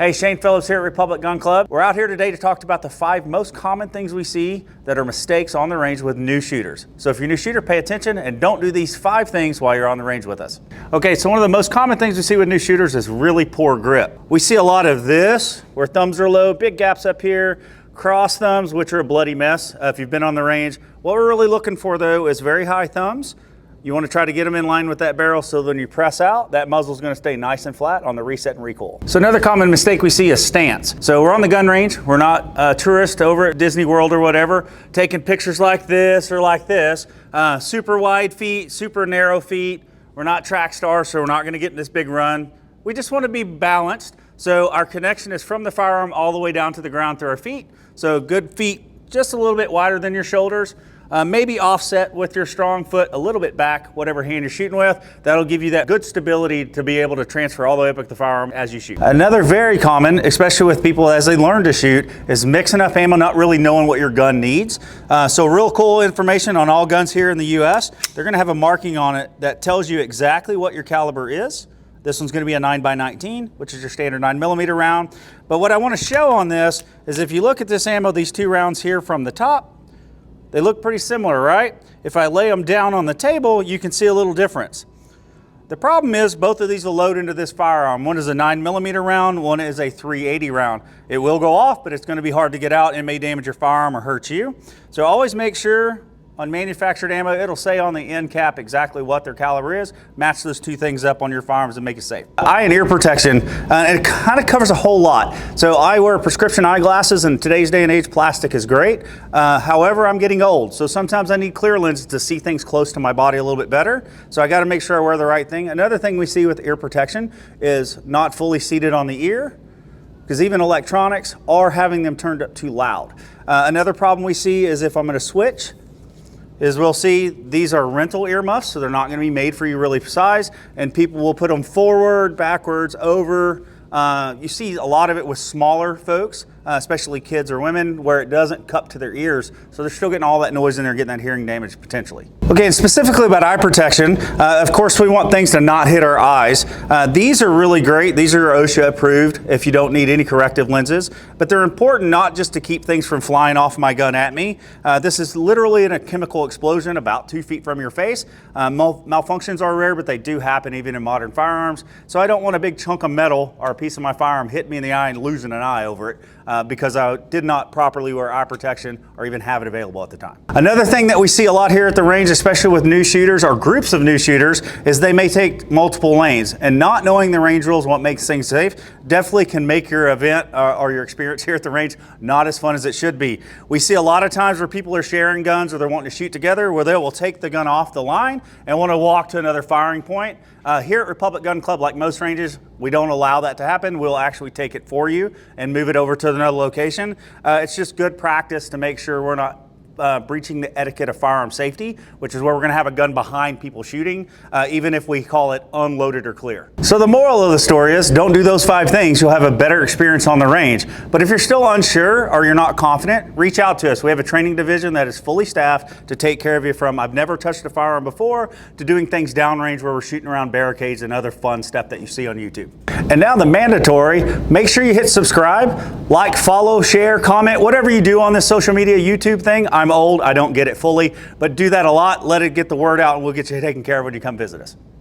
Hey, Shane Phillips here at Republic Gun Club. We're out here today to talk about the 5 most common things we see that are mistakes on the range with new shooters. So if you're a new shooter, pay attention and don't do these 5 things while you're on the range with us. Okay, so one of the most common things we see with new shooters is really poor grip. We see a lot of this, where thumbs are low, big gaps up here, cross thumbs, which are a bloody mess if you've been on the range. What we're really looking for though is very high thumbs. You want to try to get them in line with that barrel so when you press out, that muzzle is going to stay nice and flat on the reset and recoil. So another common mistake we see is stance. So we're on the gun range. We're not tourists over at Disney World or whatever, taking pictures like this or like this. Super wide feet, super narrow feet. We're not track stars, so we're not going to get in this big run. We just want to be balanced. So our connection is from the firearm all the way down to the ground through our feet. So good feet, just a little bit wider than your shoulders. Maybe offset with your strong foot a little bit back, whatever hand you're shooting with. That'll give you that good stability to be able to transfer all the way up with the firearm as you shoot. Another very common, especially with people as they learn to shoot, is mixing up ammo, not really knowing what your gun needs. So real cool information on all guns here in the US. They're gonna have a marking on it that tells you exactly what your caliber is. This one's gonna be a 9x19, which is your standard 9mm round. But what I wanna show on this is if you look at this ammo, these 2 rounds here from the top, they look pretty similar, right? If I lay them down on the table, you can see a little difference. The problem is both of these will load into this firearm. One is a 9mm round, one is a 380 round. It will go off, but it's gonna be hard to get out and may damage your firearm or hurt you. So always make sure on manufactured ammo, it'll say on the end cap exactly what their caliber is. Match those 2 things up on your firearms and make it safe. Eye and ear protection, it kind of covers a whole lot. So I wear prescription eyeglasses, and today's day and age, plastic is great. However, I'm getting old, so sometimes I need clear lenses to see things close to my body a little bit better. So I gotta make sure I wear the right thing. Another thing we see with ear protection is not fully seated on the ear, because even electronics are having them turned up too loud. Another problem we see is if I'm gonna switch, is we'll see these are rental earmuffs, so they're not gonna be made for you really size, and people will put them forward, backwards, over. You see a lot of it with smaller folks, especially kids or women, where it doesn't cup to their ears, so they're still getting all that noise in there, getting that hearing damage potentially. Okay, and specifically about eye protection, of course we want things to not hit our eyes. These are really great. These are OSHA approved if you don't need any corrective lenses, but they're important not just to keep things from flying off my gun at me. This is literally in a chemical explosion about 2 feet from your face. Malfunctions are rare, but they do happen even in modern firearms. So I don't want a big chunk of metal or a piece of my firearm hit me in the eye and losing an eye over it because I did not properly wear eye protection or even have it available at the time. Another thing that we see a lot here at the range, especially with new shooters or groups of new shooters, is they may take multiple lanes, and not knowing the range rules, what makes things safe, definitely can make your event or your experience here at the range not as fun as it should be. We see a lot of times where people are sharing guns or they're wanting to shoot together, where they will take the gun off the line and want to walk to another firing point. Here at Republic Gun Club, like most ranges, we don't allow that to happen. We'll actually take it for you and move it over to another location. It's just good practice to make sure we're not breaching the etiquette of firearm safety, which is where we're gonna have a gun behind people shooting, even if we call it unloaded or clear. So the moral of the story is don't do those 5 things. You'll have a better experience on the range. But if you're still unsure or you're not confident, reach out to us. We have a training division that is fully staffed to take care of you, from I've never touched a firearm before to doing things downrange where we're shooting around barricades and other fun stuff that you see on YouTube. And now the mandatory, make sure you hit subscribe, like, follow, share, comment, whatever you do on this social media YouTube thing. I'm old, I don't get it fully, but do that a lot. Let it get the word out and we'll get you taken care of when you come visit us.